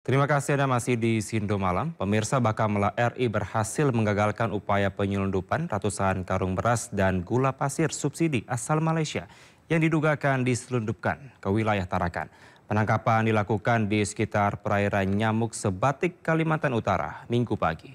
Terima kasih Anda masih di Sindo Malam. Pemirsa, Bakamla RI berhasil menggagalkan upaya penyelundupan ratusan karung beras dan gula pasir subsidi asal Malaysia yang diduga akan diselundupkan ke wilayah Tarakan. Penangkapan dilakukan di sekitar perairan Nyamuk Sebatik, Kalimantan Utara, Minggu pagi.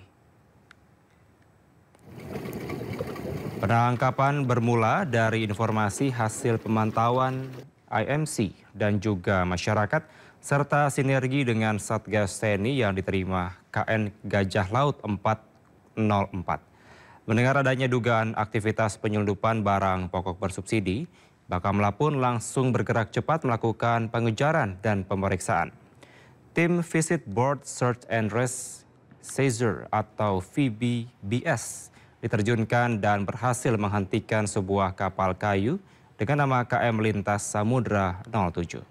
Penangkapan bermula dari informasi hasil pemantauan IMC dan juga masyarakat serta sinergi dengan Satgas TNI yang diterima KN Gajah Laut 404. Mendengar adanya dugaan aktivitas penyelundupan barang pokok bersubsidi, Bakamla pun langsung bergerak cepat melakukan pengejaran dan pemeriksaan. Tim Visit Board Search and Rescue Seizure atau VBBS diterjunkan dan berhasil menghentikan sebuah kapal kayu dengan nama KM Lintas Samudra 07.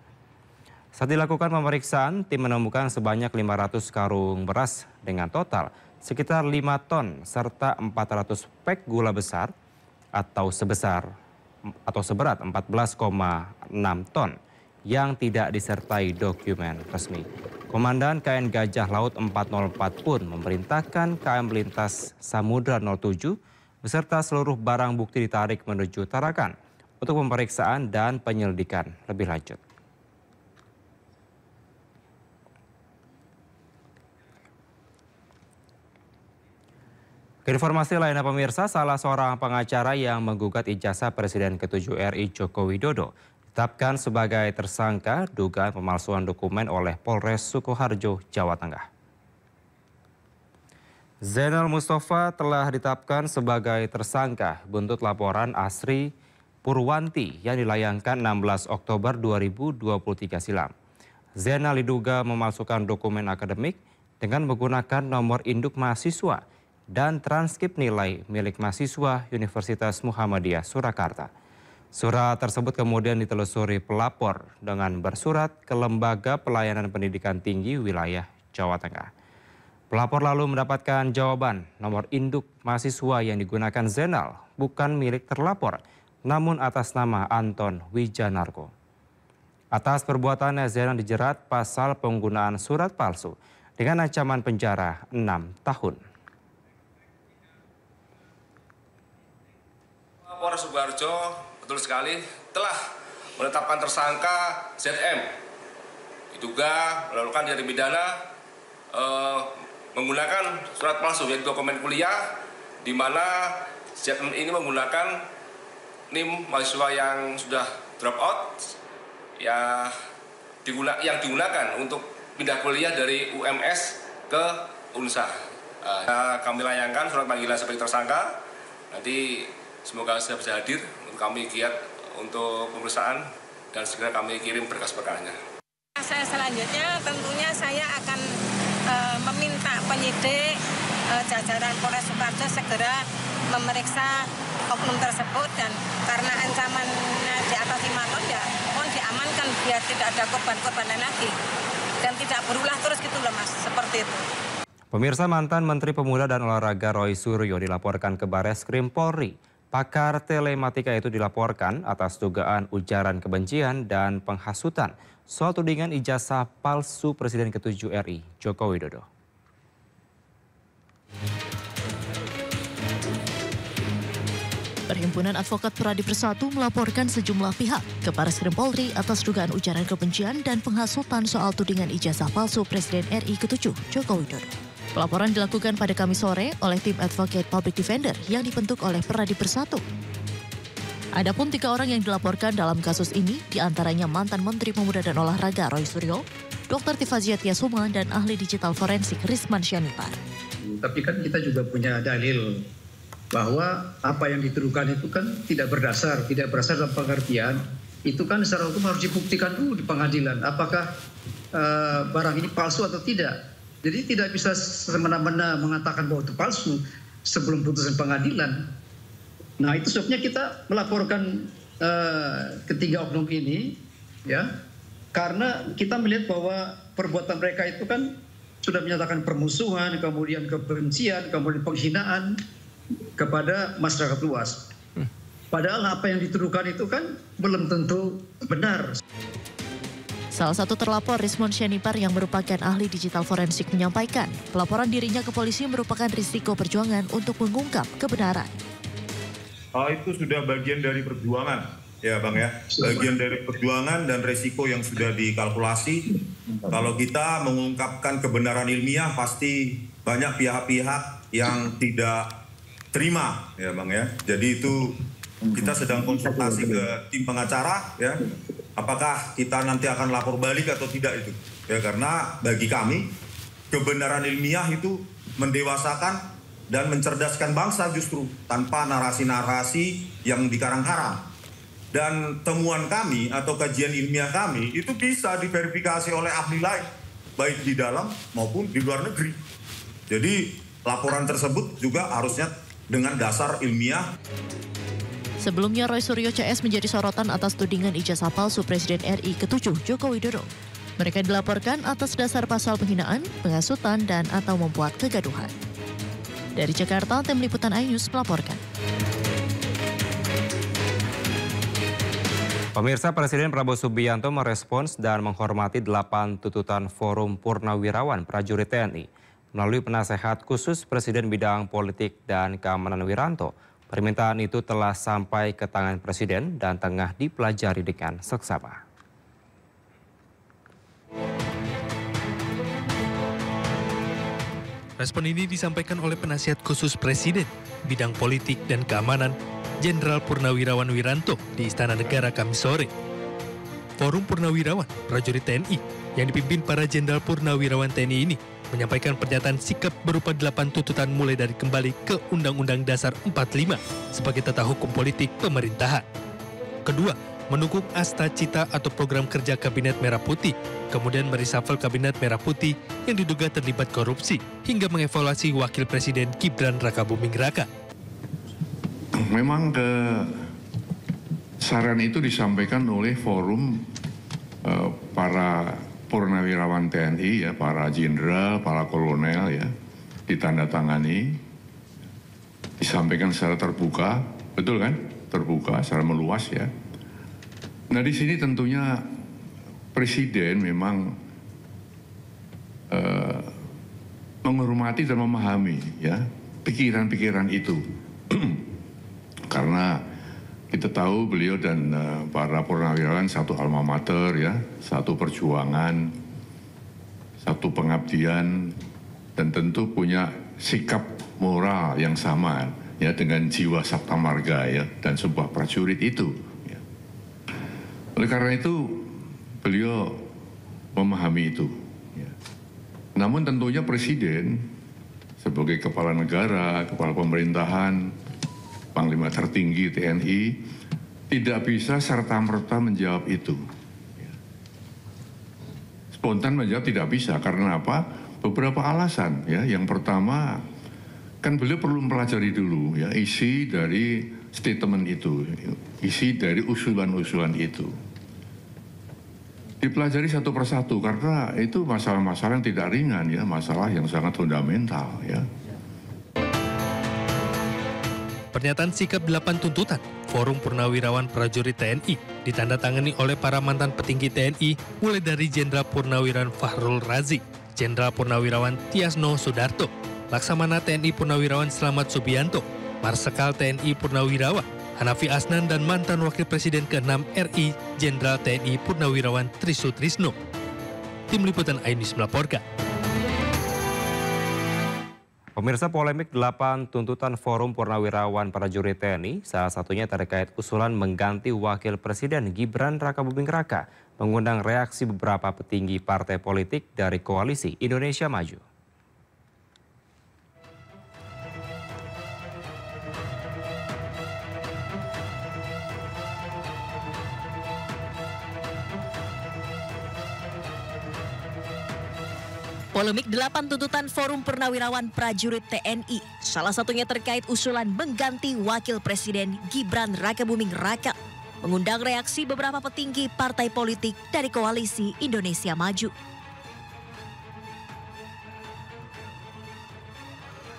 Saat dilakukan pemeriksaan, tim menemukan sebanyak 500 karung beras dengan total sekitar 5 ton serta 400 pek gula besar atau seberat 14,6 ton yang tidak disertai dokumen resmi. Komandan KN Gajah Laut 404 pun memerintahkan KM Lintas Samudra 07 beserta seluruh barang bukti ditarik menuju Tarakan untuk pemeriksaan dan penyelidikan lebih lanjut. Informasi lainnya pemirsa, salah seorang pengacara yang menggugat ijazah Presiden ke-7 RI Joko Widodo ditetapkan sebagai tersangka dugaan pemalsuan dokumen oleh Polres Sukoharjo, Jawa Tengah. Zainal Mustafa telah ditetapkan sebagai tersangka buntut laporan Asri Purwanti yang dilayangkan 16 Oktober 2023 silam. Zainal diduga memalsukan dokumen akademik dengan menggunakan nomor induk mahasiswa dan transkrip nilai milik mahasiswa Universitas Muhammadiyah Surakarta. Surat tersebut kemudian ditelusuri pelapor dengan bersurat ke Lembaga Pelayanan Pendidikan Tinggi Wilayah Jawa Tengah. Pelapor lalu mendapatkan jawaban nomor induk mahasiswa yang digunakan Zainal bukan milik terlapor, namun atas nama Anton Wijanarko. Atas perbuatannya Zainal dijerat pasal penggunaan surat palsu dengan ancaman penjara 6 tahun. Polres Sukoharjo betul sekali telah menetapkan tersangka ZM diduga melakukan tindak pidana menggunakan surat palsu yaitu dokumen kuliah, di mana ZM ini menggunakan NIM mahasiswa yang sudah drop out yang digunakan untuk pindah kuliah dari UMS ke UNSA. Kami layangkan surat panggilan sebagai tersangka. Nanti semoga saya bisa hadir untuk kami giat untuk pemeriksaan dan segera kami kirim berkas-berkasnya. Saya selanjutnya tentunya saya akan meminta penyidik jajaran Polres Sukoharjo segera memeriksa oknum tersebut, dan karena ancamannya di atas 5 ton ya mohon diamankan biar tidak ada korban-korban lagi dan tidak berulah terus gitu loh Mas, seperti itu. Pemirsa, mantan Menteri Pemuda dan Olahraga Roy Suryo dilaporkan ke Bareskrim Polri. Pakar telematika itu dilaporkan atas dugaan ujaran kebencian dan penghasutan soal tudingan ijazah palsu Presiden ke-7 RI Joko Widodo. Perhimpunan Advokat Pradi Bersatu melaporkan sejumlah pihak ke Bareskrim Polri atas dugaan ujaran kebencian dan penghasutan soal tudingan ijazah palsu Presiden RI ke-7 Joko Widodo. Pelaporan dilakukan pada Kamis sore oleh tim Advocate Public Defender yang dibentuk oleh Pradi Bersatu. Adapun 3 orang yang dilaporkan dalam kasus ini diantaranya mantan Menteri Pemuda dan Olahraga Roy Suryo, Dr. Tifazia Tiasuma, dan ahli digital forensik Risman Syanipar. Tapi kan kita juga punya dalil bahwa apa yang dituduhkan itu kan tidak berdasar dalam pengertian itu kan secara hukum harus dibuktikan dulu di pengadilan apakah barang ini palsu atau tidak. Jadi tidak bisa semena-mena mengatakan bahwa itu palsu sebelum putusan pengadilan. Nah itu sebabnya kita melaporkan ketiga oknum ini, ya, karena kita melihat bahwa perbuatan mereka itu kan sudah menyatakan permusuhan, kemudian kebencian, kemudian penghinaan kepada masyarakat luas. Padahal apa yang dituduhkan itu kan belum tentu benar. Salah satu terlapor, Rismond Syanipar yang merupakan ahli digital forensik menyampaikan, pelaporan dirinya ke polisi merupakan risiko perjuangan untuk mengungkap kebenaran. Itu sudah bagian dari perjuangan, ya Bang ya. Bagian dari perjuangan dan risiko yang sudah dikalkulasi. Kalau kita mengungkapkan kebenaran ilmiah, pasti banyak pihak-pihak yang tidak terima, ya Bang ya. Jadi itu kita sedang konsultasi ke tim pengacara, ya. Apakah kita nanti akan lapor balik atau tidak itu? Ya karena bagi kami kebenaran ilmiah itu mendewasakan dan mencerdaskan bangsa justru tanpa narasi-narasi yang dikarang-karang. Dan temuan kami atau kajian ilmiah kami itu bisa diverifikasi oleh ahli lain, baik di dalam maupun di luar negeri. Jadi laporan tersebut juga harusnya dengan dasar ilmiah. Sebelumnya, Roy Suryo CS menjadi sorotan atas tudingan ijazah palsu Presiden RI ke-7 Joko Widodo. Mereka dilaporkan atas dasar pasal penghinaan, penghasutan, dan atau membuat kegaduhan. Dari Jakarta, Tim Liputan iNews melaporkan. Pemirsa, Presiden Prabowo Subianto merespons dan menghormati 8 tuntutan Forum Purnawirawan Prajurit TNI. Melalui penasehat khusus Presiden Bidang Politik dan Keamanan Wiranto, permintaan itu telah sampai ke tangan Presiden dan tengah dipelajari dengan seksama. Respon ini disampaikan oleh penasihat khusus Presiden Bidang Politik dan Keamanan Jenderal Purnawirawan Wiranto di Istana Negara Kamis sore. Forum Purnawirawan Prajurit TNI yang dipimpin para Jenderal Purnawirawan TNI ini menyampaikan pernyataan sikap berupa 8 tuntutan mulai dari kembali ke Undang-Undang Dasar 45 sebagai tata hukum politik pemerintahan. Kedua, mendukung Asta Cita atau program kerja Kabinet Merah Putih, kemudian mereshuffle Kabinet Merah Putih yang diduga terlibat korupsi, hingga mengevaluasi Wakil Presiden Gibran Rakabuming Raka. Memang saran itu disampaikan oleh forum para purnawirawan TNI, ya, para jenderal, para kolonel, ya, ditandatangani, disampaikan secara terbuka, betul kan? Terbuka, secara meluas, ya. Nah, di sini tentunya Presiden memang menghormati dan memahami, ya, pikiran-pikiran itu. Karena kita tahu beliau dan para purnawirawan satu alma mater, ya, satu perjuangan, satu pengabdian, dan tentu punya sikap moral yang sama, ya, dengan jiwa sabta marga, ya, dan sebuah prajurit itu. Ya. Oleh karena itu beliau memahami itu. Ya. Namun tentunya Presiden sebagai kepala negara, kepala pemerintahan, Panglima tertinggi TNI, tidak bisa serta-merta menjawab itu. Spontan menjawab tidak bisa, karena apa? Beberapa alasan, ya. Yang pertama, kan beliau perlu mempelajari dulu, ya, isi dari statement itu, isi dari usulan-usulan itu. Dipelajari satu persatu, karena itu masalah-masalah yang tidak ringan, ya, masalah yang sangat fundamental, ya. Pernyataan sikap 8 tuntutan Forum Purnawirawan Prajurit TNI ditandatangani oleh para mantan petinggi TNI mulai dari Jenderal Purnawirawan Fahrul Razi, Jenderal Purnawirawan Tiasno Sudarto, Laksamana TNI Purnawirawan Slamet Subianto, Marsekal TNI Purnawirawan Hanafi Asnan, dan mantan Wakil Presiden ke-6 RI Jenderal TNI Purnawirawan Trisutrisno. Tim Liputan iNews melaporkan. Pemirsa, polemik 8 tuntutan Forum Purnawirawan Prajurit TNI, salah satunya terkait usulan mengganti Wakil Presiden Gibran Rakabuming Raka, mengundang reaksi beberapa petinggi partai politik dari Koalisi Indonesia Maju. Polemik 8 tuntutan Forum Purnawirawan Prajurit TNI, salah satunya terkait usulan mengganti Wakil Presiden Gibran Rakabuming Raka, mengundang reaksi beberapa petinggi partai politik dari Koalisi Indonesia Maju.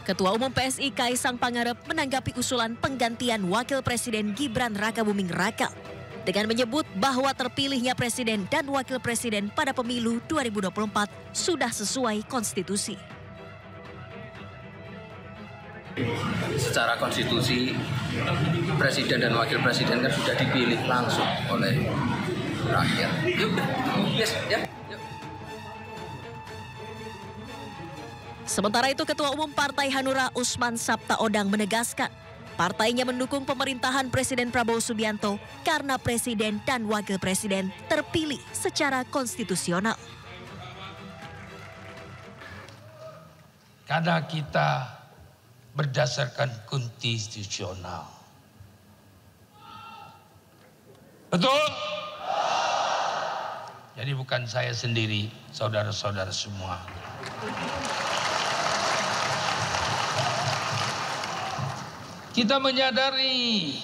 Ketua Umum PSI Kaisang Pangarep menanggapi usulan penggantian Wakil Presiden Gibran Rakabuming Raka. dengan menyebut bahwa terpilihnya presiden dan wakil presiden pada pemilu 2024 sudah sesuai konstitusi. Secara konstitusi, presiden dan wakil presiden kan sudah dipilih langsung oleh rakyat. Sementara itu, Ketua Umum Partai Hanura Usman Sabtaodang menegaskan partainya mendukung pemerintahan Presiden Prabowo Subianto karena presiden dan wakil presiden terpilih secara konstitusional. Karena kita berdasarkan konstitusional. Betul? Jadi bukan saya sendiri, saudara-saudara semua. Kita menyadari,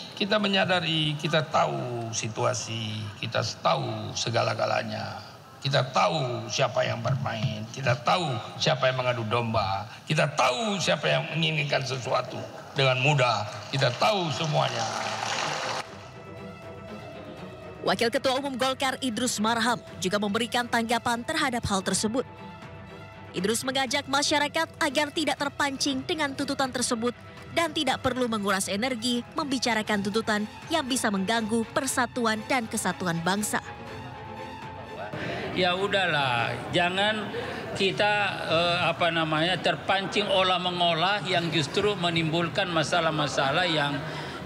kita tahu situasi, kita tahu segala-galanya. Kita tahu siapa yang bermain, kita tahu siapa yang mengadu domba, kita tahu siapa yang menginginkan sesuatu dengan mudah, kita tahu semuanya. Wakil Ketua Umum Golkar Idrus Marham juga memberikan tanggapan terhadap hal tersebut. Idrus mengajak masyarakat agar tidak terpancing dengan tuntutan tersebut dan tidak perlu menguras energi membicarakan tuntutan yang bisa mengganggu persatuan dan kesatuan bangsa. Ya udahlah, jangan kita terpancing olah-mengolah yang justru menimbulkan masalah-masalah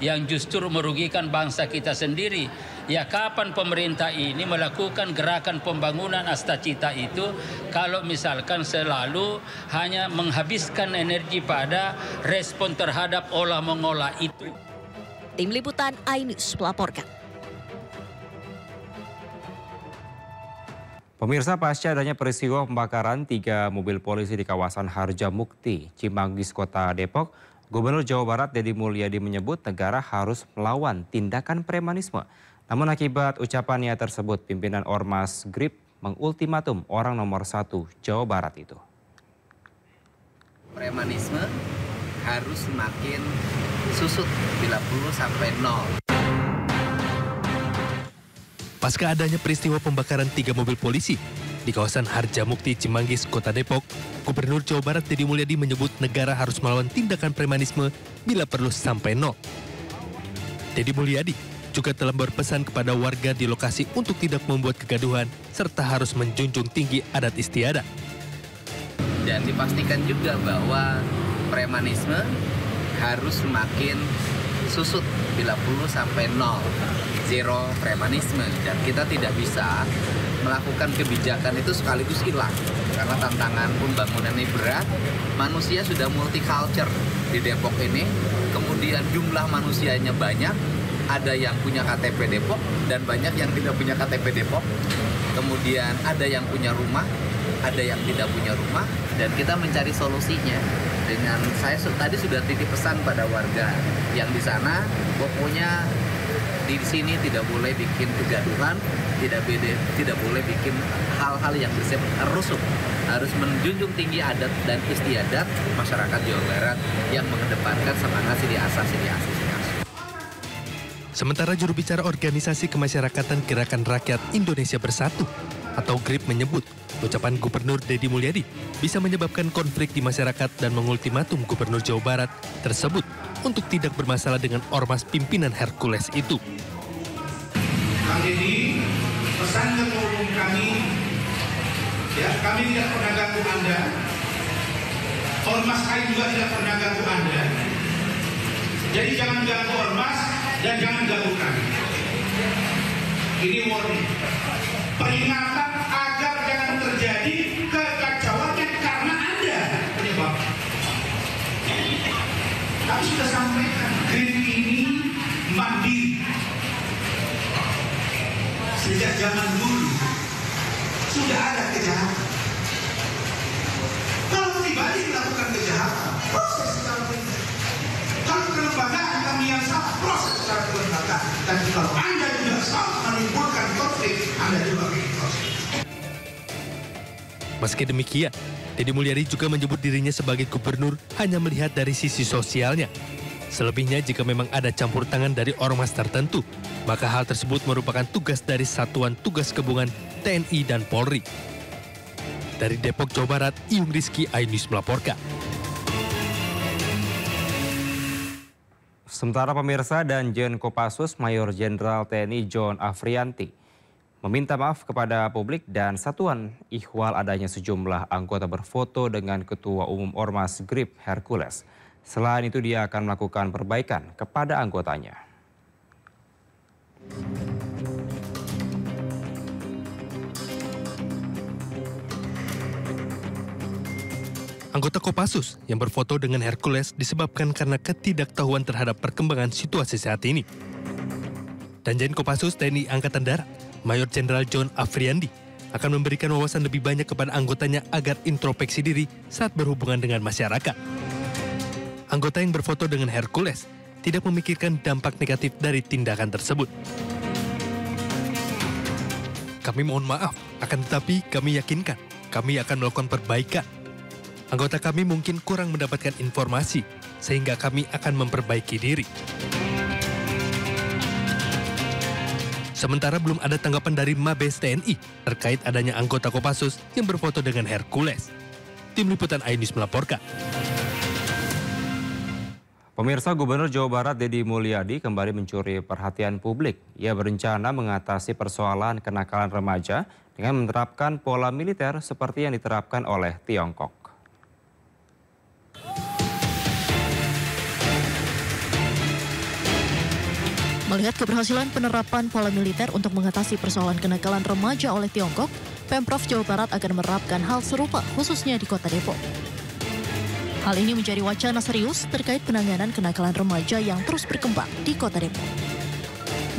yang justru merugikan bangsa kita sendiri. Ya kapan pemerintah ini melakukan gerakan pembangunan Astacita itu kalau misalkan selalu hanya menghabiskan energi pada respon terhadap olah-mengolah itu. Tim Liputan iNews melaporkan. Pemirsa, pasca adanya peristiwa pembakaran 3 mobil polisi di kawasan Harjamukti, Cimanggis, Kota Depok, Gubernur Jawa Barat Deddy Mulyadi menyebut negara harus melawan tindakan premanisme. Namun akibat ucapannya tersebut, pimpinan Ormas GRIP mengultimatum orang nomor 1 Jawa Barat itu. Premanisme harus semakin susut bila perlu sampai nol. Pasca adanya peristiwa pembakaran 3 mobil polisi di kawasan Harjamukti, Cimanggis, Kota Depok, Gubernur Jawa Barat Deddy Mulyadi menyebut negara harus melawan tindakan premanisme bila perlu sampai nol. Deddy Mulyadi juga telah berpesan kepada warga di lokasi untuk tidak membuat kegaduhan serta harus menjunjung tinggi adat istiadat. Dan dipastikan juga bahwa premanisme harus semakin susut bila perlu sampai nol. Zero premanisme, dan kita tidak bisa melakukan kebijakan itu sekaligus hilang karena tantangan pembangunan ini berat. Manusia sudah multicultural di Depok ini, kemudian jumlah manusianya banyak, ada yang punya KTP Depok dan banyak yang tidak punya KTP Depok, kemudian ada yang punya rumah, ada yang tidak punya rumah, dan kita mencari solusinya. Dengan saya tadi sudah titip pesan pada warga yang di sana, pokoknya di sini tidak boleh bikin kegaduhan, tidak boleh bikin hal-hal yang bersifat rusuh. Harus menjunjung tinggi adat dan istiadat masyarakat Jawa Barat yang mengedepankan semangat sili asasi. Sementara juru bicara Organisasi Kemasyarakatan Gerakan Rakyat Indonesia Bersatu atau GRIP menyebut ucapan Gubernur Deddy Mulyadi bisa menyebabkan konflik di masyarakat dan mengultimatum Gubernur Jawa Barat tersebut untuk tidak bermasalah dengan ormas pimpinan Hercules itu. Kang Deddy, pesan ketua umum kami, ya, kami tidak pernah ganggu Anda, ormas kami juga tidak pernah ganggu Anda. Jadi jangan ganggu ormas dan jangan ganggu kami. Ini warning, peringatan agar jangan terjadi kekacauan karena Anda penyebab. Kami sudah sampaikan, GRIP ini mandiri. Sejak zaman dulu sudah ada kejahatan. Kalau pribadi melakukan kejahatan, proses secara pribadi. Kalau kelembagaan kami yang salah, proses secara kelembagaan. Dan kalau Anda juga salah menimbulkan konflik, Anda juga proses. Meski demikian, Deddy Mulyadi juga menyebut dirinya sebagai gubernur hanya melihat dari sisi sosialnya. Selebihnya jika memang ada campur tangan dari ormas tertentu, maka hal tersebut merupakan tugas dari Satuan Tugas Gabungan TNI dan Polri. Dari Depok, Jawa Barat, Iyung Rizky, iNews melaporkan. Sementara pemirsa, Danjen Kopassus Mayor Jenderal TNI John Afrianti meminta maaf kepada publik dan satuan ihwal adanya sejumlah anggota berfoto dengan Ketua Umum Ormas GRIP Hercules. Selain itu, dia akan melakukan perbaikan kepada anggotanya. Anggota Kopassus yang berfoto dengan Hercules disebabkan karena ketidaktahuan terhadap perkembangan situasi saat ini. Danjen Kopassus TNI Angkatan Darat, Mayor Jenderal John Afriandi, akan memberikan wawasan lebih banyak kepada anggotanya agar introspeksi diri saat berhubungan dengan masyarakat. Anggota yang berfoto dengan Hercules tidak memikirkan dampak negatif dari tindakan tersebut. Kami mohon maaf, akan tetapi kami yakinkan kami akan melakukan perbaikan. Anggota kami mungkin kurang mendapatkan informasi, sehingga kami akan memperbaiki diri. Sementara belum ada tanggapan dari Mabes TNI terkait adanya anggota Kopassus yang berfoto dengan Hercules. Tim Liputan iNews melaporkan. Pemirsa, Gubernur Jawa Barat Deddy Mulyadi kembali mencuri perhatian publik. Ia berencana mengatasi persoalan kenakalan remaja dengan menerapkan pola militer seperti yang diterapkan oleh Tiongkok. Melihat keberhasilan penerapan pola militer untuk mengatasi persoalan kenakalan remaja oleh Tiongkok, Pemprov Jawa Barat akan menerapkan hal serupa khususnya di Kota Depok. Hal ini menjadi wacana serius terkait penanganan kenakalan remaja yang terus berkembang di Kota Depok.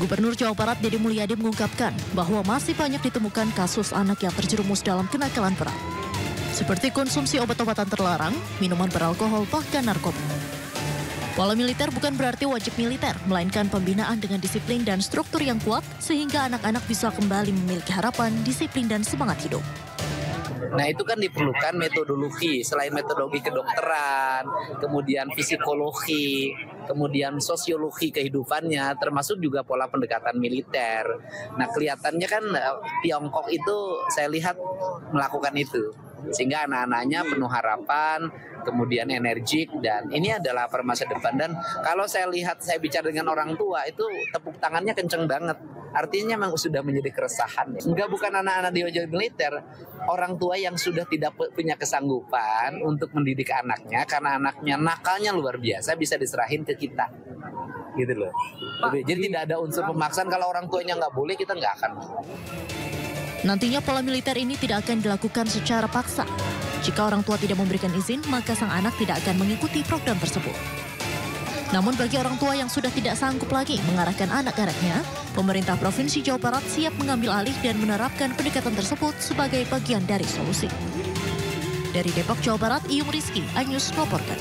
Gubernur Jawa Barat Deddy Mulyadi mengungkapkan bahwa masih banyak ditemukan kasus anak yang terjerumus dalam kenakalan berat, seperti konsumsi obat-obatan terlarang, minuman beralkohol, bahkan narkoba. Pola militer bukan berarti wajib militer, melainkan pembinaan dengan disiplin dan struktur yang kuat sehingga anak-anak bisa kembali memiliki harapan, disiplin, dan semangat hidup. Nah itu kan diperlukan metodologi, selain metodologi kedokteran, kemudian psikologi, kemudian sosiologi kehidupannya, termasuk juga pola pendekatan militer. Nah kelihatannya kan Tiongkok itu saya lihat melakukan itu. Sehingga anak-anaknya penuh harapan, kemudian energik, dan ini adalah masa depan. Dan kalau saya lihat, saya bicara dengan orang tua, itu tepuk tangannya kenceng banget. Artinya memang sudah menjadi keresahan. Enggak, bukan anak-anak di wajah militer, orang tua yang sudah tidak punya kesanggupan untuk mendidik anaknya, karena anaknya nakalnya luar biasa, bisa diserahin ke kita. Gitu loh. Jadi tidak ada unsur pemaksaan, kalau orang tuanya nggak boleh, kita nggak akan. Nantinya pola militer ini tidak akan dilakukan secara paksa. Jika orang tua tidak memberikan izin, maka sang anak tidak akan mengikuti program tersebut. Namun bagi orang tua yang sudah tidak sanggup lagi mengarahkan anak-anaknya, pemerintah Provinsi Jawa Barat siap mengambil alih dan menerapkan pendekatan tersebut sebagai bagian dari solusi. Dari Depok, Jawa Barat, Iyung Rizky, iNews melaporkan.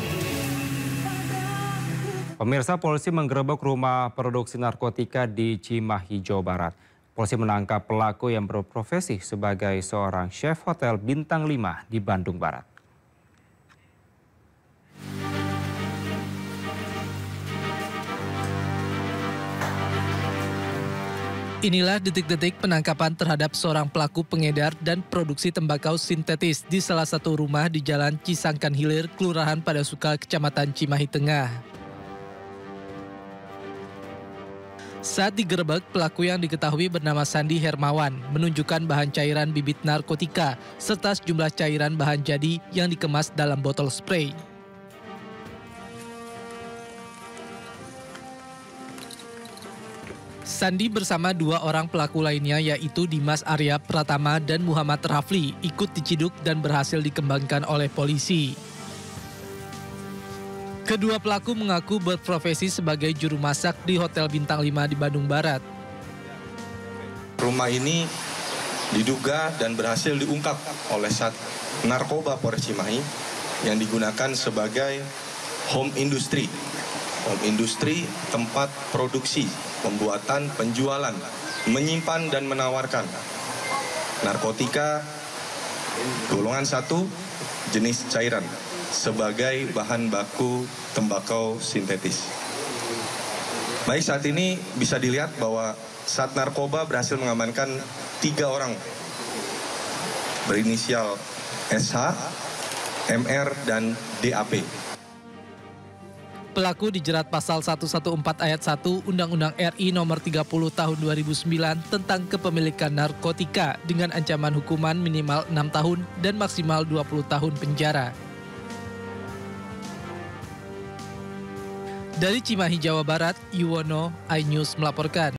Pemirsa, polisi menggerebek rumah produksi narkotika di Cimahi, Jawa Barat. Polisi menangkap pelaku yang berprofesi sebagai seorang chef hotel bintang 5 di Bandung Barat. Inilah detik-detik penangkapan terhadap seorang pelaku pengedar dan produksi tembakau sintetis di salah satu rumah di Jalan Cisangkan Hilir, Kelurahan Padasuka, Kecamatan Cimahi Tengah. Saat digerebek, pelaku yang diketahui bernama Sandi Hermawan menunjukkan bahan cairan bibit narkotika serta sejumlah cairan bahan jadi yang dikemas dalam botol spray. Sandi bersama dua orang pelaku lainnya yaitu Dimas Arya Pratama dan Muhammad Rafli ikut diciduk dan berhasil dikembangkan oleh polisi. Kedua pelaku mengaku berprofesi sebagai juru masak di Hotel Bintang 5 di Bandung Barat. Rumah ini diduga dan berhasil diungkap oleh Narkoba Polres Cimahi yang digunakan sebagai home industry. Home industry tempat produksi, pembuatan, penjualan, menyimpan dan menawarkan narkotika golongan 1 jenis cairan sebagai bahan baku tembakau sintetis. Baik, saat ini bisa dilihat bahwa Sat Narkoba berhasil mengamankan 3 orang berinisial SH, MR, dan DAP. Pelaku dijerat pasal 114 ayat 1 Undang-Undang RI nomor 30 tahun 2009 tentang kepemilikan narkotika dengan ancaman hukuman minimal 6 tahun dan maksimal 20 tahun penjara. Dari Cimahi, Jawa Barat, Yuwono, iNews melaporkan.